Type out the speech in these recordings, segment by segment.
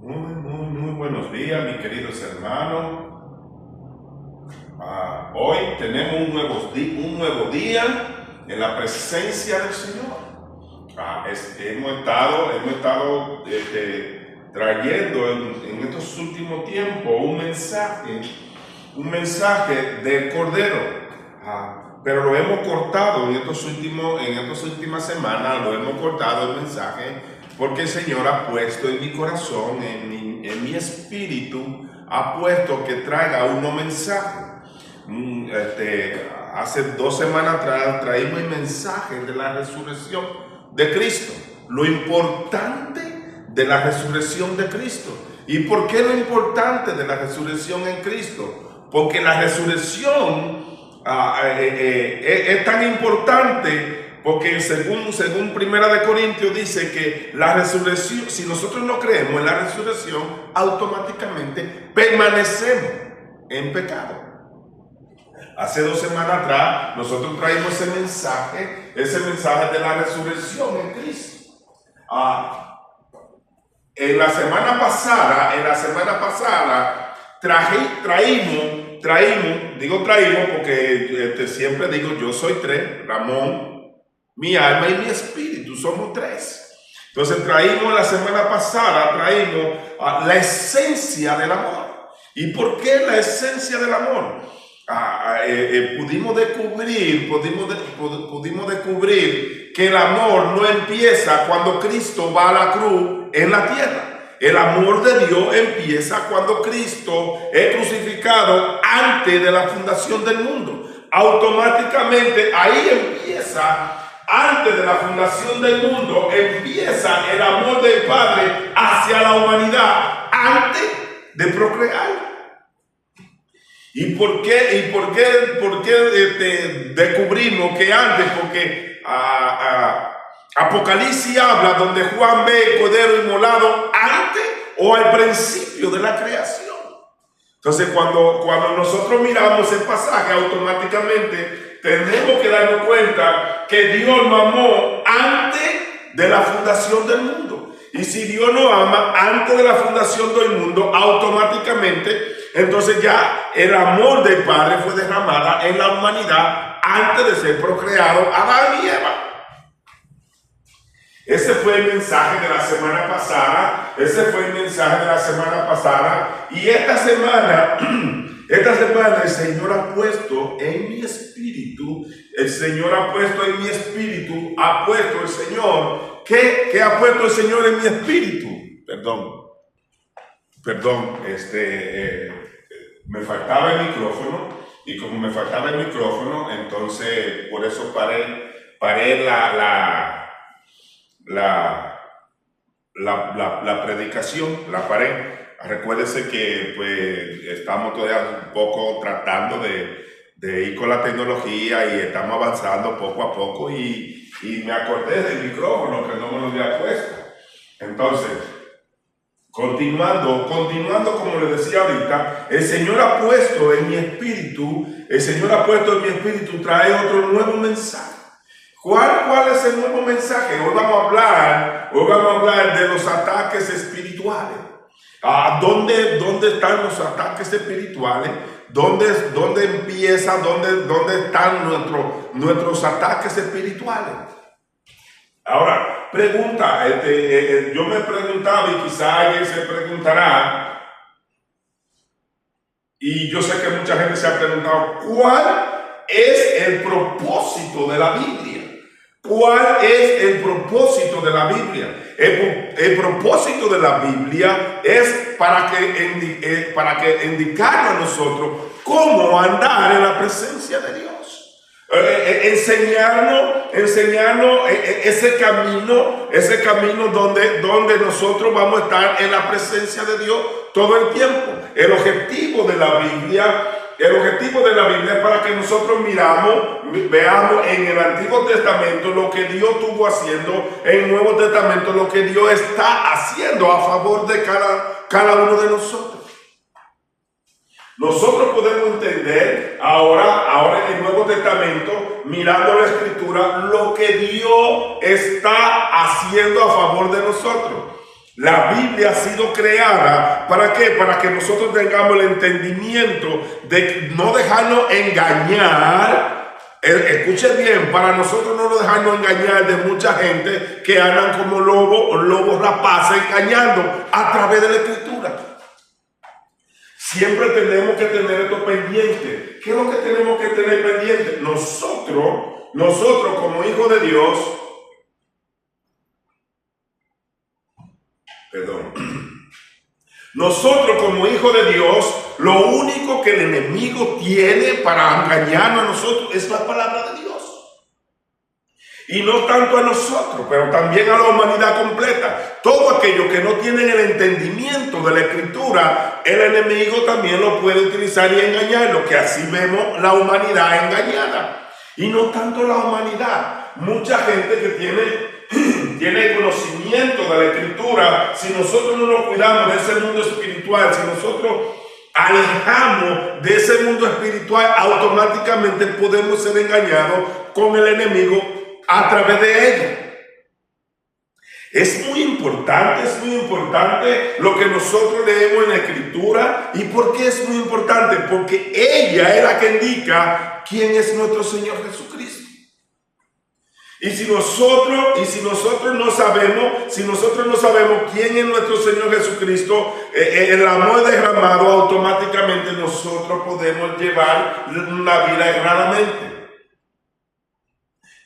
Muy buenos días, mis queridos hermanos. Hoy tenemos un nuevo día en la presencia del Señor. Hemos estado trayendo en estos últimos tiempos un mensaje del Cordero. Pero lo hemos cortado en estas últimas semanas, lo hemos cortado el mensaje porque el Señor ha puesto en mi corazón, en mi espíritu, ha puesto que traiga unos mensajes. Hace 2 semanas atrás traímos el mensaje de la resurrección de Cristo, lo importante de la resurrección de Cristo. ¿Y por qué lo importante de la resurrección en Cristo? Porque la resurrección es tan importante porque según Primera de Corintios dice que la resurrección, si nosotros no creemos en la resurrección, automáticamente permanecemos en pecado. Hace 2 semanas atrás nosotros traímos ese mensaje de la resurrección en Cristo. En la semana pasada traímos porque siempre digo yo soy 3, Ramón, mi alma y mi espíritu, somos 3. Entonces la semana pasada traímos la esencia del amor. ¿Y por qué la esencia del amor? Pudimos descubrir que el amor no empieza cuando Cristo va a la cruz en la tierra. El amor de Dios empieza cuando Cristo es crucificado antes de la fundación del mundo. Automáticamente ahí empieza, antes de la fundación del mundo, empieza el amor del Padre hacia la humanidad antes de procrear. ¿Y por qué descubrimos que antes? Porque Apocalipsis habla donde Juan ve el cordero inmolado antes o al principio de la creación. Entonces cuando nosotros miramos el pasaje, automáticamente tenemos que darnos cuenta que Dios nos amó antes de la fundación del mundo. Y si Dios nos ama antes de la fundación del mundo, automáticamente entonces ya el amor del Padre fue derramado en la humanidad antes de ser procreado Adán y Eva. Ese fue el mensaje de la semana pasada. Y esta semana el Señor ha puesto en mi espíritu, ¿qué ha puesto el Señor en mi espíritu? Perdón, me faltaba el micrófono, y como me faltaba el micrófono, entonces por eso paré la predicación, la paré. Recuérdese que pues estamos todavía un poco tratando de ir con la tecnología y estamos avanzando poco a poco y me acordé del micrófono que no me lo había puesto. Entonces, Continuando, como les decía ahorita, el Señor ha puesto en mi espíritu trae otro nuevo mensaje. ¿Cuál es el nuevo mensaje? Hoy vamos a hablar de los ataques espirituales. ¿Dónde están los ataques espirituales? ¿Dónde empiezan? ¿Dónde están nuestros ataques espirituales? Ahora, pregunta, yo me preguntaba y quizá alguien se preguntará, y yo sé que mucha gente se ha preguntado, ¿cuál es el propósito de la Biblia? ¿Cuál es el propósito de la Biblia? El propósito de la Biblia es para que indicarnos a nosotros cómo andar en la presencia de Dios. Enseñarnos ese camino donde nosotros vamos a estar en la presencia de Dios todo el tiempo. El objetivo de la Biblia es para que nosotros veamos en el Antiguo Testamento lo que Dios estuvo haciendo, en el Nuevo Testamento lo que Dios está haciendo a favor de cada uno de nosotros. Nosotros podemos entender ahora en el Nuevo Testamento, mirando la Escritura, lo que Dios está haciendo a favor de nosotros. La Biblia ha sido creada, ¿para qué? Para que nosotros tengamos el entendimiento de no dejarnos engañar. Escuchen bien, para nosotros no dejarnos engañar de mucha gente que andan como lobos rapaces engañando a través de la Escritura. Siempre tenemos que tener esto pendiente. ¿Qué es lo que tenemos que tener pendiente? Nosotros como hijos de Dios, nosotros como hijos de Dios, lo único que el enemigo tiene para engañarnos a nosotros es la palabra de Dios. Y no tanto a nosotros, pero también a la humanidad completa. Todo aquello que no tienen el entendimiento de la Escritura, el enemigo también lo puede utilizar y engañarlo, que así vemos la humanidad engañada. Y no tanto la humanidad. Mucha gente que tiene conocimiento de la Escritura, si nosotros no nos cuidamos de ese mundo espiritual, si nosotros alejamos de ese mundo espiritual, automáticamente podemos ser engañados con el enemigo a través de ella. Es muy importante lo que nosotros leemos en la Escritura. ¿Y por qué es muy importante? Porque ella es la que indica quién es nuestro Señor Jesucristo. Y si nosotros no sabemos quién es nuestro Señor Jesucristo, el amor derramado, automáticamente nosotros podemos llevar una vida erradamente.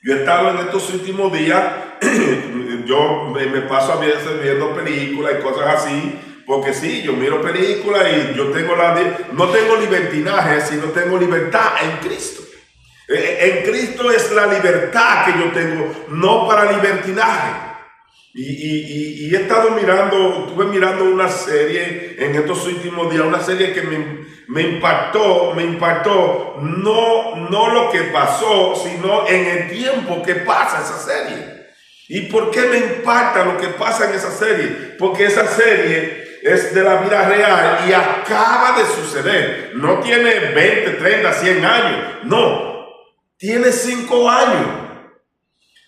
Yo he estado en estos últimos días, yo me paso a veces viendo películas y cosas así, porque sí, yo miro películas y yo no tengo libertinaje, sino tengo libertad en Cristo. En Cristo es la libertad que yo tengo, no para libertinaje. Y he estado estuve mirando una serie en estos últimos días, una serie que me impactó, no lo que pasó, sino en el tiempo que pasa esa serie. ¿Y por qué me impacta lo que pasa en esa serie? Porque esa serie es de la vida real y acaba de suceder. No tiene 20, 30, 100 años, no. Tiene 5 años.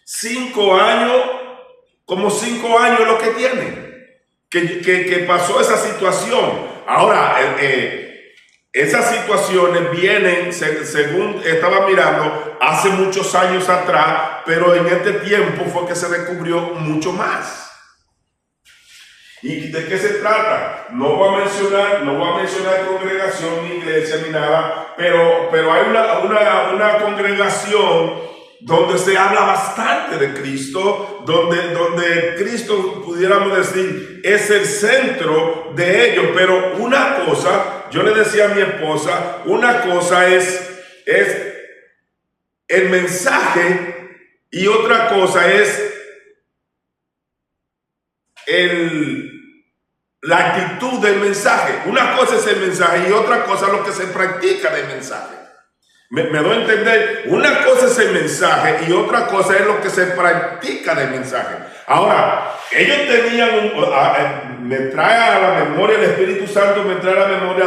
5 años, como 5 años lo que tiene. Que pasó esa situación. Ahora, esas situaciones vienen, según estaba mirando, hace muchos años atrás, pero en este tiempo fue que se descubrió mucho más. ¿Y de qué se trata? No voy a mencionar congregación, ni iglesia, ni nada, pero hay una congregación donde se habla bastante de Cristo, donde Cristo, pudiéramos decir, es el centro de ellos. Pero una cosa, yo le decía a mi esposa, una cosa es el mensaje y otra cosa es la actitud del mensaje. Una cosa es el mensaje y otra cosa es lo que se practica del mensaje. Me doy a entender. Una cosa es el mensaje y otra cosa es lo que se practica del mensaje. Ahora, ellos tenían me trae a la memoria, el Espíritu Santo me trae a la memoria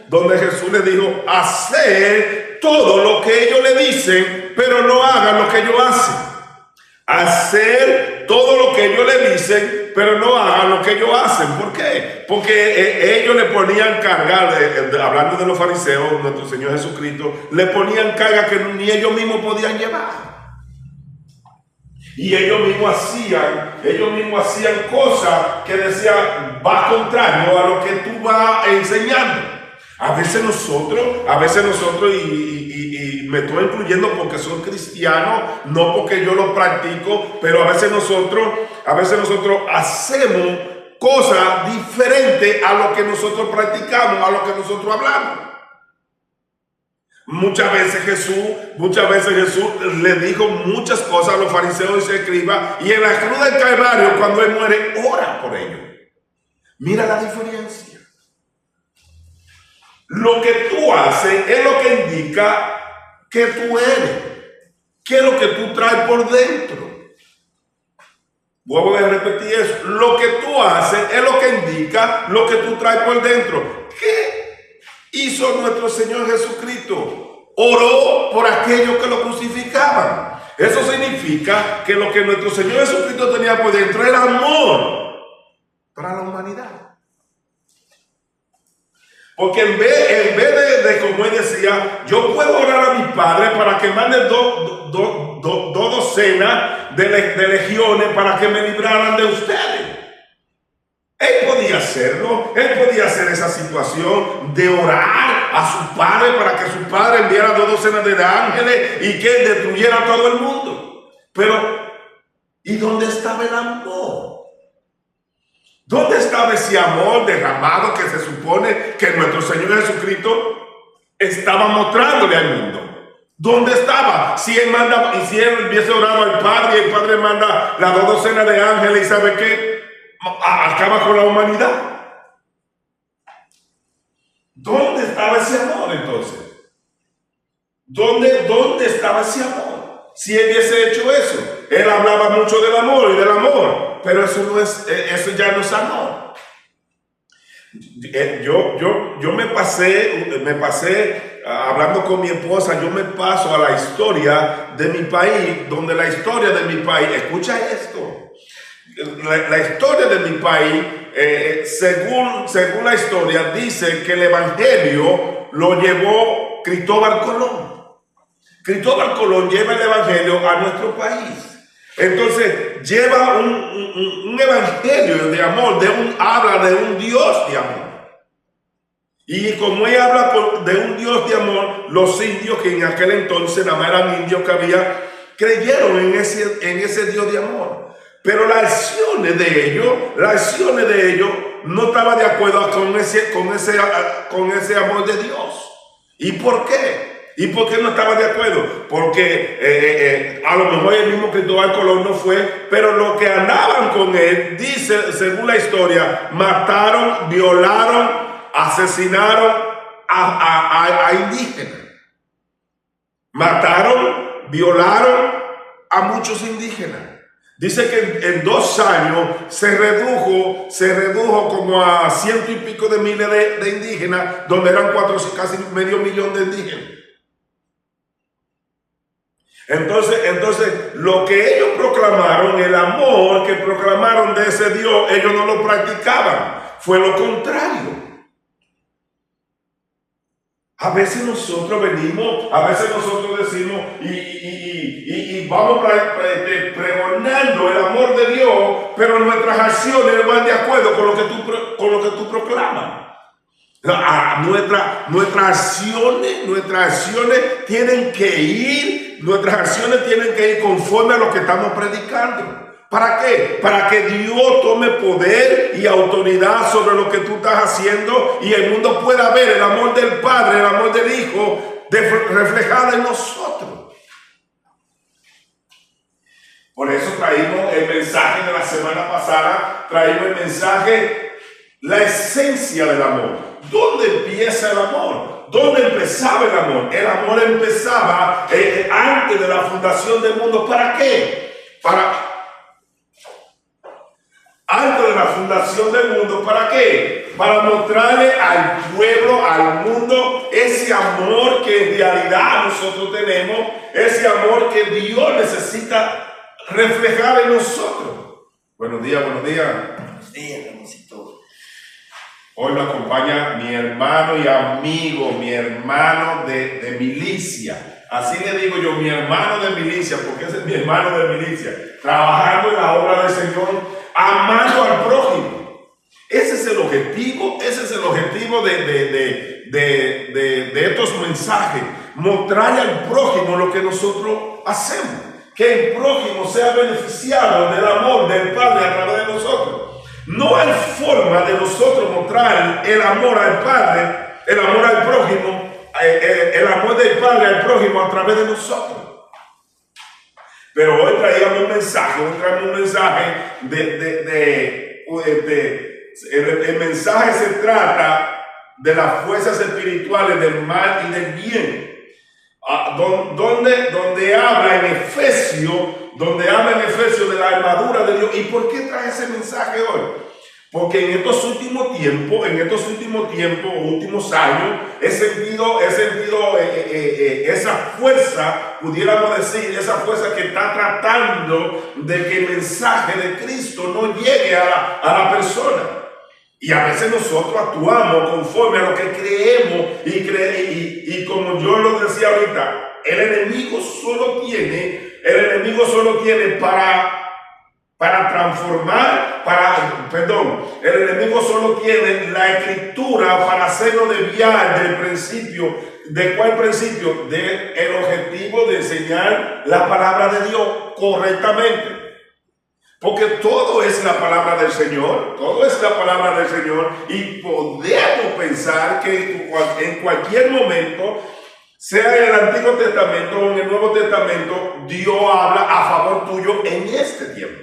donde Jesús les dijo: hacer todo lo que ellos le dicen, pero no hagan lo que ellos hacen. Hacer todo lo que ellos le dicen, pero no hagan lo que ellos hacen. ¿Por qué? Porque ellos le ponían carga, hablando de los fariseos, nuestro Señor Jesucristo, le ponían carga que ni ellos mismos podían llevar. Y ellos mismos hacían cosas que decían, va contrario a lo que tú vas enseñando. A veces nosotros, y me estoy incluyendo porque soy cristiano, no porque yo lo practico, pero a veces nosotros hacemos cosas diferentes a lo que nosotros practicamos, a lo que nosotros hablamos. Muchas veces Jesús le dijo muchas cosas a los fariseos y se escribas, y en la cruz del Calvario, cuando él muere, ora por ellos. Mira la diferencia. Lo que tú haces es lo que indica que tú eres. ¿Qué es lo que tú traes por dentro? Vuelvo a repetir eso. Lo que tú haces es lo que indica lo que tú traes por dentro. ¿Qué hizo nuestro Señor Jesucristo? Oró por aquellos que lo crucificaban. Eso significa que lo que nuestro Señor Jesucristo tenía por dentro era amor. para la humanidad. Porque en vez de como él decía, yo puedo orar a mi Padre para que mande dos docenas de legiones para que me libraran de ustedes. Él podía hacerlo, él podía hacer esa situación de orar a su Padre para que su Padre enviara 2 docenas de ángeles y que destruyera a todo el mundo. Pero, ¿y dónde estaba el amor? ¿Dónde estaba ese amor derramado que se supone que nuestro Señor Jesucristo estaba mostrándole al mundo? ¿Dónde estaba? Si él manda, y si él hubiese orado al Padre y el Padre manda las 2 docenas de ángeles, ¿y sabe qué? Acaba con la humanidad. ¿Dónde estaba ese amor entonces? ¿Dónde estaba ese amor? Si él hubiese hecho eso, él hablaba mucho del amor y del amor, pero eso ya no es amor. Yo me pasé hablando con mi esposa, yo me paso a la historia de mi país, donde la historia de mi país, escucha esto. La historia de mi país, según la historia, dice que el evangelio lo llevó Cristóbal Colón. Cristóbal Colón lleva el evangelio a nuestro país. Entonces, lleva un evangelio de amor, habla de un Dios de amor. Y como él habla de un Dios de amor, los indios, que en aquel entonces nada más eran indios que había, creyeron en ese Dios de amor. Pero las acciones de ellos no estaban de acuerdo con ese amor de Dios. ¿Y por qué? ¿Y por qué no estaban de acuerdo? Porque a lo mejor el mismo Cristóbal Colón no fue, pero los que andaban con él, dice, según la historia, mataron, violaron, asesinaron a indígenas. Mataron, violaron a muchos indígenas. Dice que en 2 años se redujo como a 100 y pico de miles de indígenas, donde eran casi medio millón de indígenas. Entonces, lo que ellos proclamaron, el amor que proclamaron de ese Dios, ellos no lo practicaban, fue lo contrario. A veces nosotros venimos, a veces nosotros decimos y vamos pregonando el amor de Dios, pero nuestras acciones no van de acuerdo con lo que tú proclamas. Nuestras acciones tienen que ir conforme a lo que estamos predicando. ¿Para qué? Para que Dios tome poder y autoridad sobre lo que tú estás haciendo y el mundo pueda ver el amor del Padre, el amor del Hijo reflejado en nosotros. Por eso traímos el mensaje de la semana pasada, traímos el mensaje, la esencia del amor. ¿Dónde empieza el amor? ¿Dónde empezaba el amor? El amor empezaba antes de la fundación del mundo. ¿Para qué? Antes de la fundación del mundo, ¿para qué? Para mostrarle al pueblo, al mundo, ese amor que en realidad nosotros tenemos, ese amor que Dios necesita reflejar en nosotros. Buenos días, buenos días. Buenos días, hermosito. Hoy me acompaña mi hermano y amigo, mi hermano de milicia. Así le digo yo, mi hermano de milicia, porque ese es mi hermano de milicia, trabajando en la obra del Señor, amando al prójimo. Ese es el objetivo de estos mensajes, mostrarle al prójimo lo que nosotros hacemos, que el prójimo sea beneficiado del amor del Padre a través de nosotros. No hay forma de nosotros mostrar el amor al Padre, el amor al prójimo, el amor del Padre al prójimo a través de nosotros. Pero hoy traíamos un mensaje, el mensaje se trata de las fuerzas espirituales del mal y del bien. Donde habla en Efesios de la armadura de Dios. ¿Y por qué trae ese mensaje hoy? Porque en estos últimos tiempos, últimos años, he sentido esa fuerza, pudiéramos decir, esa fuerza que está tratando de que el mensaje de Cristo no llegue a la persona. Y a veces nosotros actuamos conforme a lo que creemos y como yo lo decía ahorita, el enemigo solo tiene para transformar, el enemigo solo tiene la escritura para hacerlo desviar del principio. ¿De cuál principio? Del objetivo de enseñar la palabra de Dios correctamente. Porque todo es la palabra del Señor, y podemos pensar que en cualquier momento, sea en el Antiguo Testamento o en el Nuevo Testamento, Dios habla a favor tuyo en este tiempo.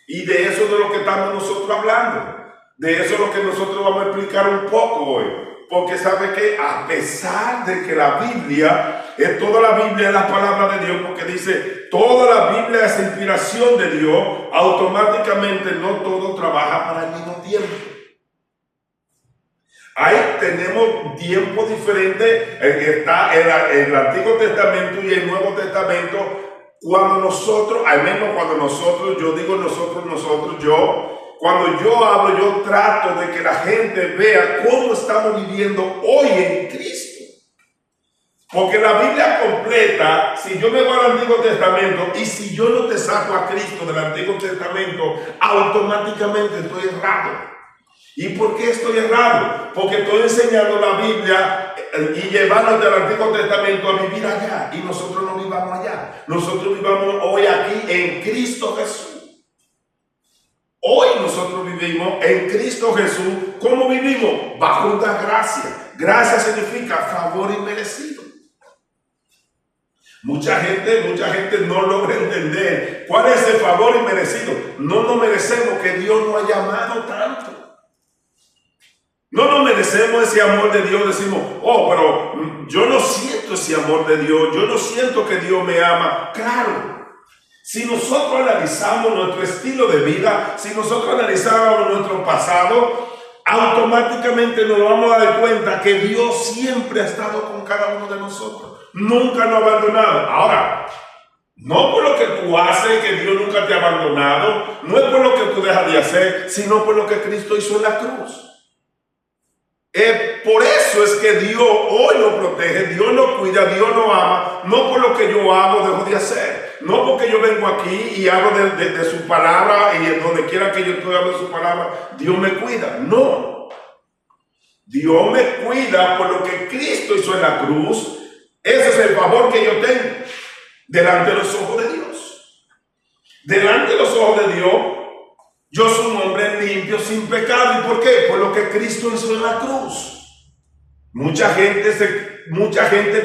Y de eso es de lo que estamos nosotros hablando. De eso es lo que nosotros vamos a explicar un poco hoy. Porque sabe que a pesar de que la Biblia, toda la Biblia es la palabra de Dios, porque dice, toda la Biblia es inspiración de Dios, automáticamente no todo trabaja para el mismo tiempo. Ahí tenemos tiempos diferentes, está el Antiguo Testamento y el Nuevo Testamento. Cuando nosotros, al menos cuando nosotros, yo digo cuando yo hablo, yo trato de que la gente vea cómo estamos viviendo hoy en Cristo. Porque la Biblia completa, si yo me voy al Antiguo Testamento y si yo no te saco a Cristo del Antiguo Testamento, automáticamente estoy errado. ¿Y por qué estoy errado? Porque estoy enseñando la Biblia y llevándote al Antiguo Testamento a vivir allá. Y nosotros no vivamos allá. Nosotros vivamos hoy aquí en Cristo Jesús. Hoy nosotros vivimos en Cristo Jesús. ¿Cómo vivimos? Bajo una gracia. Gracia significa favor inmerecido. Mucha gente no logra entender cuál es el favor inmerecido. No nos merecemos que Dios nos haya amado tanto. No nos merecemos ese amor de Dios. Decimos, pero yo no siento ese amor de Dios. Yo no siento que Dios me ama. Claro. Si nosotros analizamos nuestro estilo de vida, si nosotros analizamos nuestro pasado, automáticamente nos vamos a dar cuenta que Dios siempre ha estado con cada uno de nosotros. Nunca nos ha abandonado. Ahora, no por lo que tú haces que Dios nunca te ha abandonado, no es por lo que tú dejas de hacer, sino por lo que Cristo hizo en la cruz. Por eso es que Dios hoy nos protege, Dios nos cuida, Dios nos ama, no por lo que yo hago, dejo de hacer, no porque yo vengo aquí y hablo de su palabra y en donde quiera que yo estoy hablando de su palabra, Dios me cuida, no. Dios me cuida por lo que Cristo hizo en la cruz. Ese es el favor que yo tengo delante de los ojos de Dios. Delante de los ojos de Dios, yo soy un hombre limpio, sin pecado. ¿Y por qué? Por lo que Cristo hizo en la cruz. Mucha gente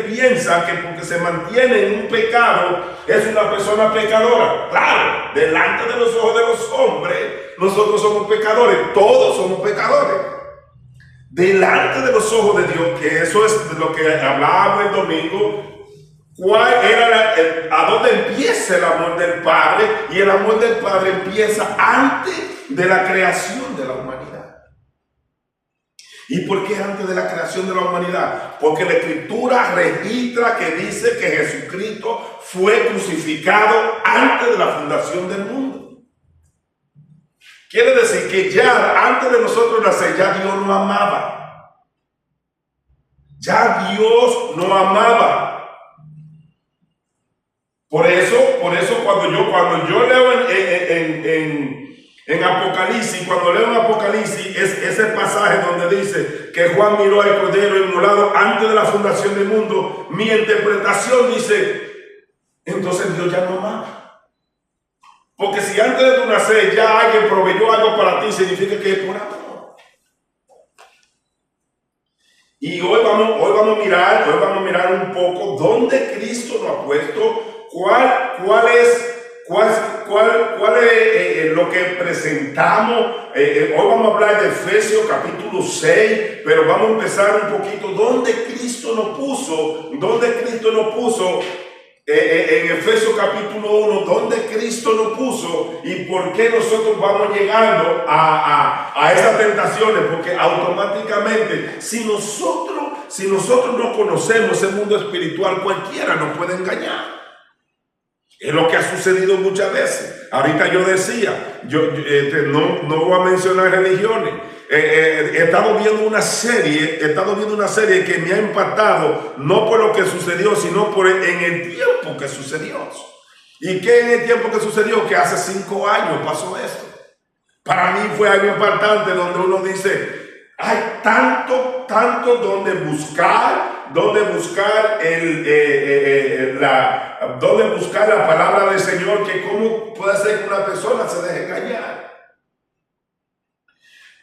piensa que porque se mantiene en un pecado es una persona pecadora. Claro, delante de los ojos de los hombres, nosotros somos pecadores. Todos somos pecadores. Delante de los ojos de Dios, que eso es de lo que hablábamos el domingo. ¿A dónde empieza el amor del Padre? Y el amor del Padre empieza antes de la creación de la humanidad. ¿Y por qué antes de la creación de la humanidad? Porque la Escritura registra que dice que Jesucristo fue crucificado antes de la fundación del mundo. Quiere decir que ya antes de nosotros nacer, ya Dios nos amaba. Ya Dios nos amaba. Por eso cuando yo leo en Apocalipsis, cuando leo en Apocalipsis, es ese pasaje donde dice que Juan miró al Cordero inmolado antes de la fundación del mundo. Mi interpretación dice, entonces Dios ya no amaba. Porque si antes de tu nacer ya alguien proveyó algo para ti, significa que es por amor. Y hoy vamos a mirar un poco dónde Cristo nos ha puesto. ¿Cuál es lo que presentamos? Hoy vamos a hablar de Efesios capítulo 6, pero vamos a empezar un poquito. ¿Dónde Cristo nos puso en Efesios capítulo 1, donde Cristo nos puso y por qué nosotros vamos llegando a esas tentaciones, porque automáticamente, si nosotros no conocemos el mundo espiritual, cualquiera nos puede engañar. Es lo que ha sucedido muchas veces. Ahorita yo decía, no voy a mencionar religiones. He estado viendo una serie que me ha impactado, no por lo que sucedió, sino en el tiempo que sucedió. ¿Y qué en el tiempo que sucedió? Que hace 5 años pasó esto. Para mí fue algo impactante, donde uno dice, hay tanto donde buscar la palabra del Señor, que cómo puede ser que una persona se deje engañar.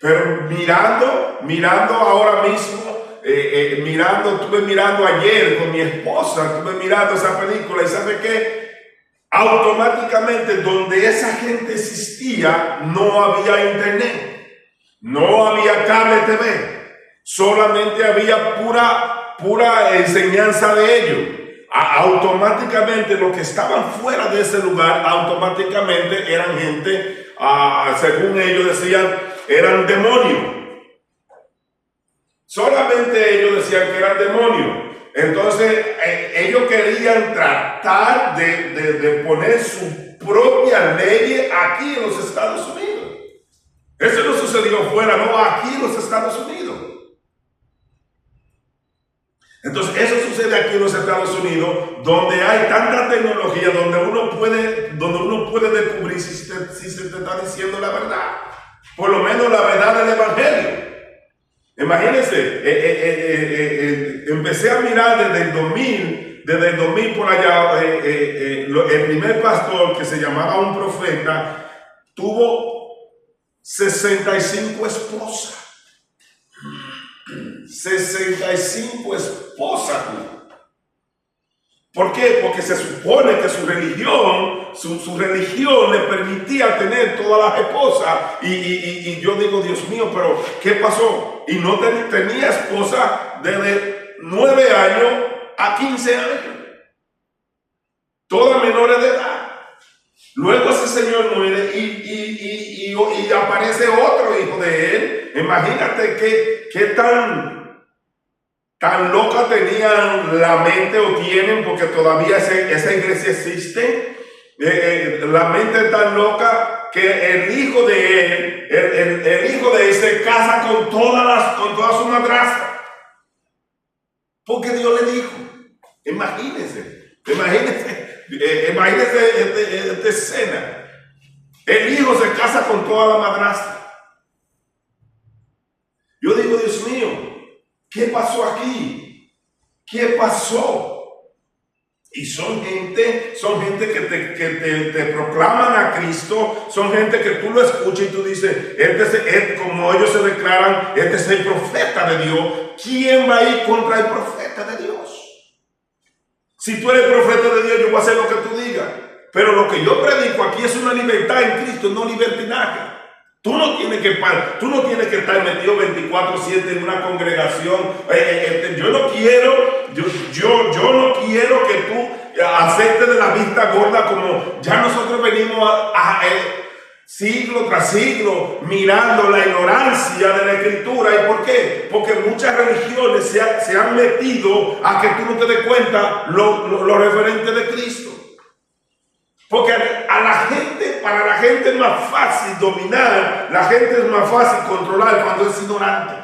Pero mirando ahora mismo, estuve mirando ayer con mi esposa, estuve mirando esa película y ¿sabe qué? Automáticamente donde esa gente existía no había internet, no había cable TV, solamente había pura enseñanza de ellos. Automáticamente los que estaban fuera de ese lugar, automáticamente eran gente, según ellos decían, eran demonios. Solamente ellos decían que eran demonios. Entonces ellos querían tratar de poner su propia ley aquí en los Estados Unidos. Eso no sucedió fuera, no, aquí en los Estados Unidos. Entonces eso sucede aquí en los Estados Unidos, donde hay tanta tecnología, donde uno puede descubrir si se te está diciendo la verdad, por lo menos la verdad del Evangelio. Imagínense, empecé a mirar desde el 2000 por allá. El primer pastor, que se llamaba un profeta, tuvo 65 esposas. 65 esposas. ¿Por qué? Porque se supone que su religión le permitía tener todas las esposas. Y yo digo, Dios mío, pero ¿qué pasó? Y no tenía esposa desde 9 años a 15 años. Todas menores de edad. Luego ese señor muere y aparece otro hijo de él. Imagínate qué tan loca tenían la mente o tienen, porque todavía esa iglesia existe. La mente tan loca que el hijo de él se casa con todas sus madrastras. Porque Dios le dijo. Imagínense esta escena. El hijo se casa con toda la madrastra. Yo digo, Dios mío, ¿qué pasó aquí? ¿Qué pasó? Y son gente que te proclaman a Cristo, son gente que tú lo escuchas y tú dices, como ellos se declaran, este es el profeta de Dios. ¿Quién va a ir contra el profeta de Dios? Si tú eres profeta de Dios, yo voy a hacer lo que tú digas. Pero lo que yo predico aquí es una libertad en Cristo, no libertinaje. Tú no tienes que estar metido 24/7 en una congregación. Yo no quiero que tú aceptes de la vista gorda, como ya nosotros venimos siglo tras siglo mirando la ignorancia de la Escritura. ¿Y por qué? Porque muchas religiones se han metido a que tú no te des cuenta lo referente de Cristo. Porque para la gente es más fácil dominar, la gente es más fácil controlar cuando es ignorante.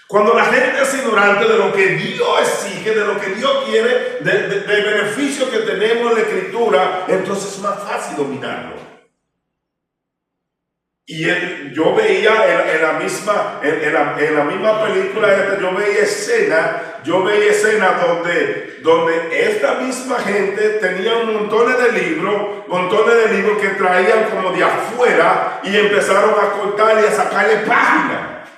Cuando la gente es ignorante de lo que Dios exige, de lo que Dios quiere, del beneficio que tenemos en la Escritura, entonces es más fácil dominarlo. Y yo veía en la misma película, yo veía escenas donde esta misma gente tenía montones de libros que traían como de afuera y empezaron a cortar y a sacarle páginas.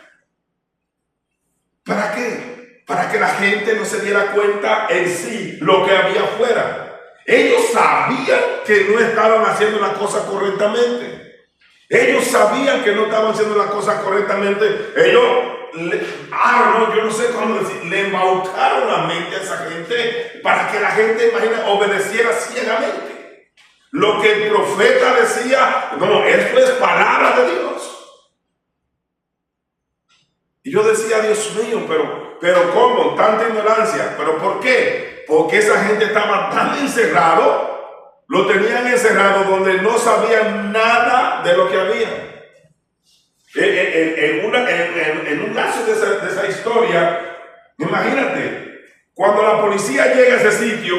¿Para qué? Para que la gente no se diera cuenta en sí lo que había afuera. Ellos sabían que no estaban haciendo la cosa correctamente. Ellos sabían que no estaban haciendo las cosas correctamente. Yo no sé cómo decir, le embaucaron la mente a esa gente para que la gente, imagina, obedeciera ciegamente. Lo que el profeta decía, no, esto es palabra de Dios. Y yo decía, Dios mío, pero ¿cómo? Tanta ignorancia. ¿Pero por qué? Porque esa gente estaba tan encerrado, lo tenían encerrado donde no sabían nada de lo que había. En un caso de esa historia, imagínate, cuando la policía llega a ese sitio,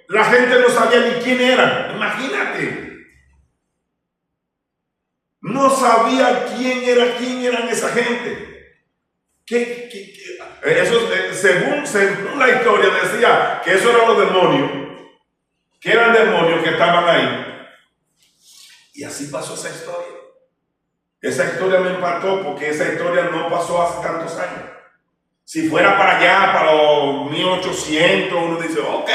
la gente no sabía ni quién eran. Imagínate. No sabía quién eran esa gente. Eso, según la historia decía que eso eran los demonios, que eran demonios que estaban ahí. Y así pasó esa historia. Esa historia me impactó porque esa historia no pasó hace tantos años. Si fuera para allá, para los 1800, uno dice, ok,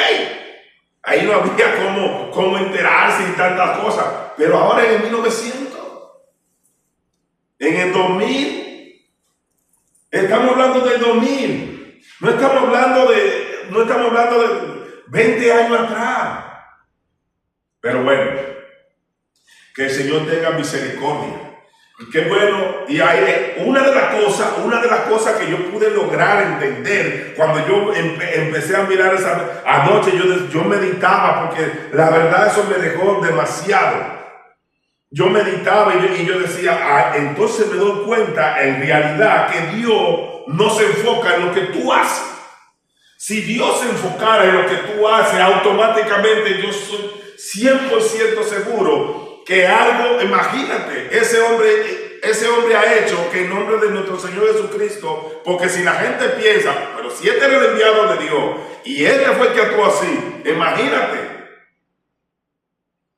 ahí no había cómo enterarse y tantas cosas. Pero ahora en el 1900, en el 2000, estamos hablando del 2000. No estamos hablando de 20 años atrás. Pero bueno, que el Señor tenga misericordia. Y qué bueno. Y hay una de las cosas que yo pude lograr entender cuando yo empecé a mirar esa anoche, yo meditaba, porque la verdad eso me dejó demasiado. Yo meditaba y yo decía, entonces me doy cuenta en realidad que Dios no se enfoca en lo que tú haces. Si Dios se enfocara en lo que tú haces, automáticamente yo soy 100% seguro que algo, imagínate, ese hombre ha hecho que en nombre de nuestro Señor Jesucristo, porque si la gente piensa, pero si este era el enviado de Dios y este fue el que actuó así, imagínate.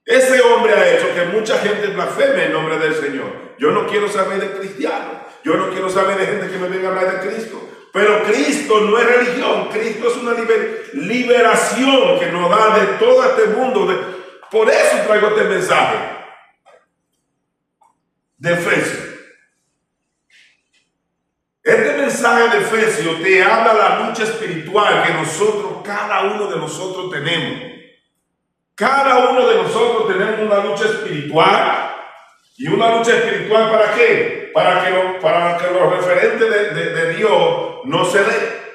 Ese hombre ha hecho que mucha gente blasfeme en nombre del Señor. Yo no quiero saber de cristianos. Yo no quiero saber de gente que me venga a hablar de Cristo. Pero Cristo no es religión. Cristo es una liberación que nos da de todo este mundo. Por eso traigo este mensaje de Efesios. Este mensaje de Efesios te habla de la lucha espiritual que cada uno de nosotros tenemos. Cada uno de nosotros tenemos una lucha espiritual. ¿Y una lucha espiritual para qué? Para que los referentes de Dios no se den.